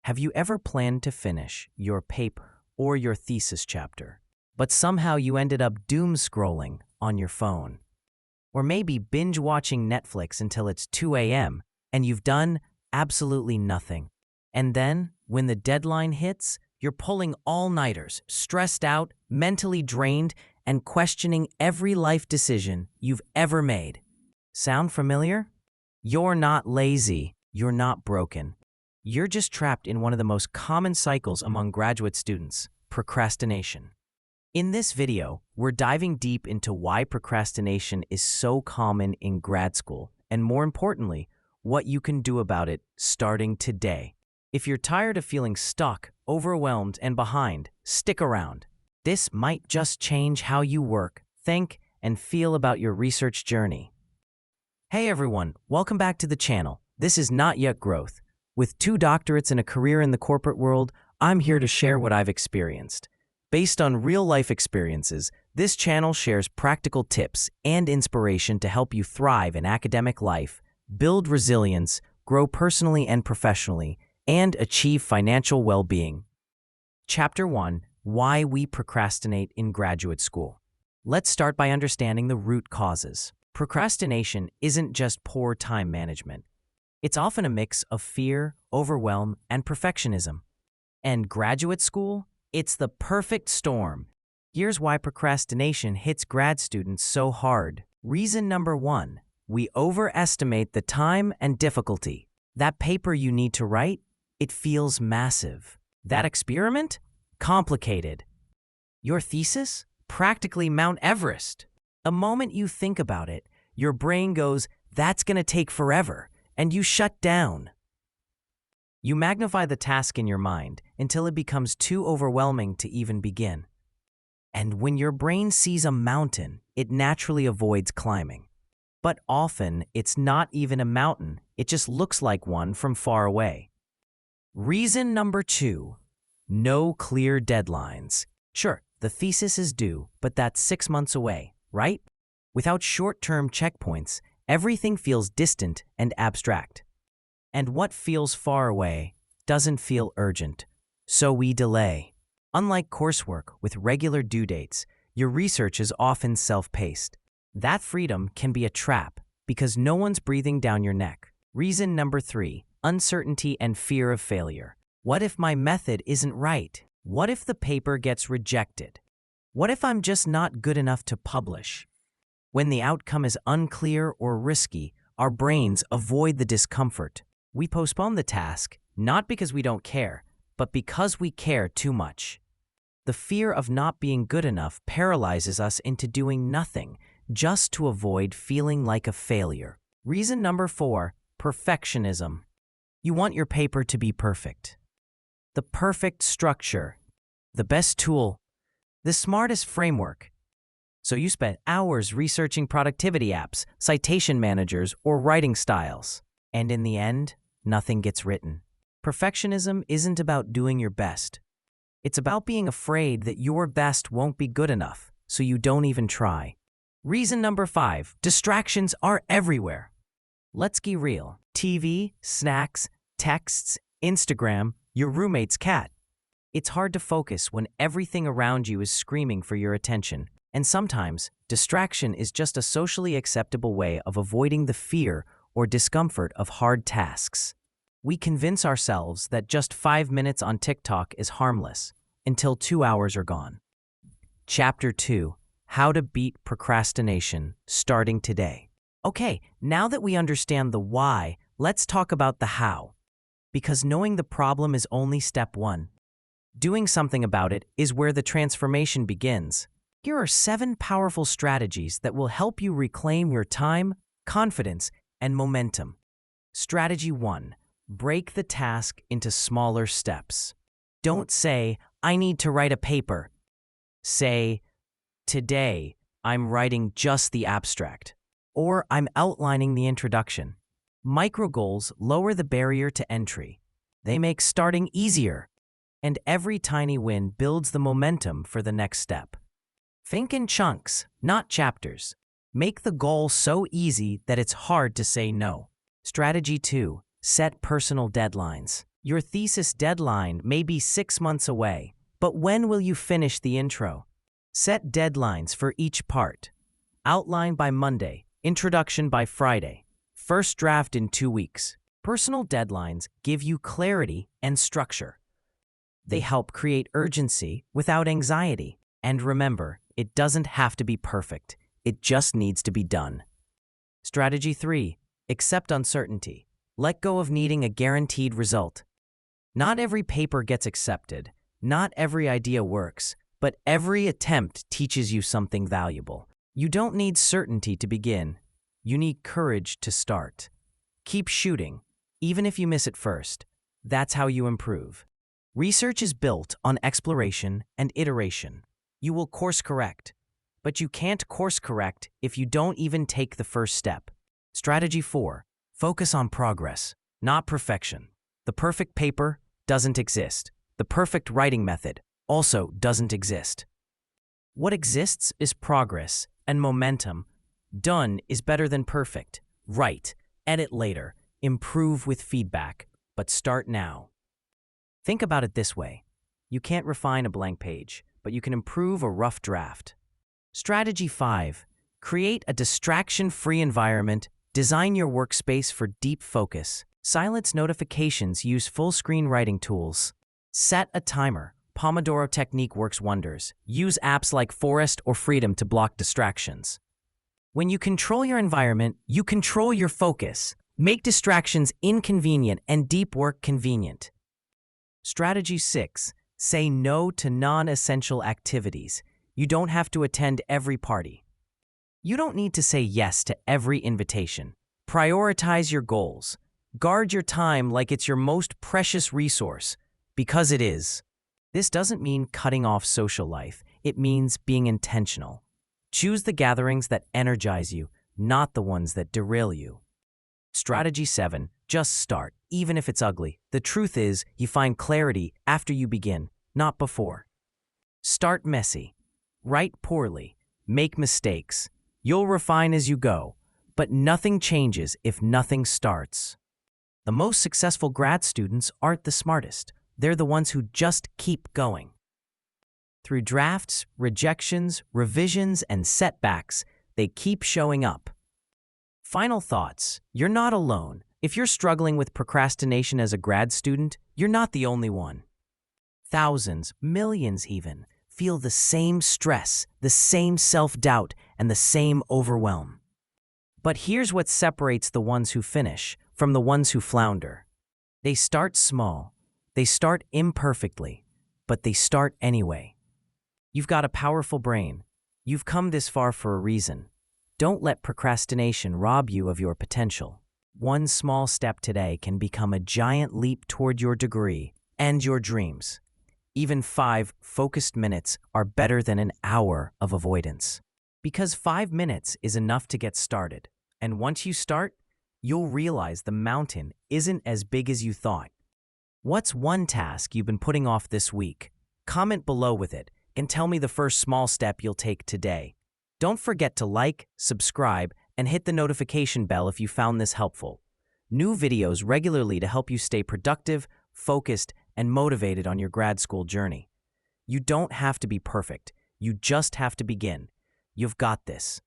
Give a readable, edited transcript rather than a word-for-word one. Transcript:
Have you ever planned to finish your paper or your thesis chapter, but somehow you ended up doom scrolling on your phone? Or maybe binge watching Netflix until it's 2 a.m. and you've done absolutely nothing. And then, when the deadline hits, you're pulling all-nighters, stressed out, mentally drained, and questioning every life decision you've ever made. Sound familiar? You're not lazy. You're not broken. You're just trapped in one of the most common cycles among graduate students, procrastination. In this video, we're diving deep into why procrastination is so common in grad school, and more importantly, what you can do about it starting today. If you're tired of feeling stuck, overwhelmed, and behind, stick around. This might just change how you work, think, and feel about your research journey. Hey everyone, welcome back to the channel. This is Not Yet Growth. With 2 doctorates and a career in the corporate world, I'm here to share what I've experienced. Based on real-life experiences, this channel shares practical tips and inspiration to help you thrive in academic life, build resilience, grow personally and professionally, and achieve financial well-being. Chapter 1: Why we procrastinate in graduate school. Let's start by understanding the root causes. Procrastination isn't just poor time management. It's often a mix of fear, overwhelm, and perfectionism. And graduate school? It's the perfect storm. Here's why procrastination hits grad students so hard. Reason number 1: we overestimate the time and difficulty. That paper you need to write? It feels massive. That experiment? Complicated. Your thesis? Practically Mount Everest. The moment you think about it, your brain goes, "That's gonna take forever," and you shut down. You magnify the task in your mind until it becomes too overwhelming to even begin. And when your brain sees a mountain, it naturally avoids climbing. But often, it's not even a mountain, it just looks like one from far away. Reason number 2: no clear deadlines. Sure, the thesis is due, but that's 6 months away, right? Without short-term checkpoints, everything feels distant and abstract. And what feels far away doesn't feel urgent, so we delay. Unlike coursework with regular due dates, your research is often self-paced. That freedom can be a trap because no one's breathing down your neck. Reason number 3: uncertainty and fear of failure. What if my method isn't right? What if the paper gets rejected? What if I'm just not good enough to publish? When the outcome is unclear or risky, our brains avoid the discomfort. We postpone the task, not because we don't care, but because we care too much. The fear of not being good enough paralyzes us into doing nothing, just to avoid feeling like a failure. Reason number 4: perfectionism. You want your paper to be perfect. The perfect structure, the best tool, the smartest framework. So you spent hours researching productivity apps, citation managers, or writing styles. And in the end, nothing gets written. Perfectionism isn't about doing your best. It's about being afraid that your best won't be good enough, so you don't even try. Reason number 5: distractions are everywhere. Let's get real. TV, snacks, texts, Instagram, your roommate's cat. It's hard to focus when everything around you is screaming for your attention. And sometimes, distraction is just a socially acceptable way of avoiding the fear or discomfort of hard tasks. We convince ourselves that just 5 minutes on TikTok is harmless until 2 hours are gone. Chapter 2: How to beat procrastination, starting today. Okay, now that we understand the why, let's talk about the how. Because knowing the problem is only step 1. Doing something about it is where the transformation begins. Here are 7 powerful strategies that will help you reclaim your time, confidence, and momentum. Strategy 1: break the task into smaller steps. Don't say, "I need to write a paper." Say, "Today, I'm writing just the abstract," or "I'm outlining the introduction." Micro goals lower the barrier to entry. They make starting easier, and every tiny win builds the momentum for the next step. Think in chunks, not chapters. Make the goal so easy that it's hard to say no. Strategy 2: set personal deadlines. Your thesis deadline may be 6 months away, but when will you finish the intro? Set deadlines for each part. Outline by Monday, introduction by Friday, first draft in 2 weeks. Personal deadlines give you clarity and structure. They help create urgency without anxiety. And remember, it doesn't have to be perfect. It just needs to be done. Strategy 3. Accept uncertainty. Let go of needing a guaranteed result. Not every paper gets accepted. Not every idea works. But every attempt teaches you something valuable. You don't need certainty to begin. You need courage to start. Keep shooting, even if you miss it first. That's how you improve. Research is built on exploration and iteration. You will course correct, but you can't course correct if you don't even take the first step. Strategy 4. Focus on progress, not perfection. The perfect paper doesn't exist. The perfect writing method also doesn't exist. What exists is progress and momentum. Done is better than perfect. Write, edit later, improve with feedback, but start now. Think about it this way. You can't refine a blank page, but you can improve a rough draft. Strategy 5. Create a distraction-free environment. Design your workspace for deep focus. Silence notifications. Use full-screen writing tools. Set a timer. Pomodoro technique works wonders. Use apps like Forest or Freedom to block distractions. When you control your environment, you control your focus. Make distractions inconvenient and deep work convenient. Strategy 6. Say no to non-essential activities. You don't have to attend every party. You don't need to say yes to every invitation. Prioritize your goals. Guard your time like it's your most precious resource, because it is. This doesn't mean cutting off social life. It means being intentional. Choose the gatherings that energize you, not the ones that derail you. Strategy 7. Just start, even if it's ugly. The truth is, you find clarity after you begin, not before. Start messy. Write poorly. Make mistakes. You'll refine as you go, but nothing changes if nothing starts. The most successful grad students aren't the smartest. They're the ones who just keep going. Through drafts, rejections, revisions, and setbacks, they keep showing up. Final thoughts. You're not alone. If you're struggling with procrastination as a grad student, you're not the only one. Thousands, millions even, feel the same stress, the same self-doubt, and the same overwhelm. But here's what separates the ones who finish from the ones who flounder. They start small. They start imperfectly, but they start anyway. You've got a powerful brain. You've come this far for a reason. Don't let procrastination rob you of your potential. One small step today can become a giant leap toward your degree and your dreams. Even 5 focused minutes are better than an hour of avoidance. Because 5 minutes is enough to get started. And once you start, you'll realize the mountain isn't as big as you thought. What's one task you've been putting off this week? Comment below with it and tell me the first small step you'll take today. Don't forget to like, subscribe, and hit the notification bell if you found this helpful. New videos regularly to help you stay productive, focused, and motivated on your grad school journey. You don't have to be perfect. You just have to begin. You've got this.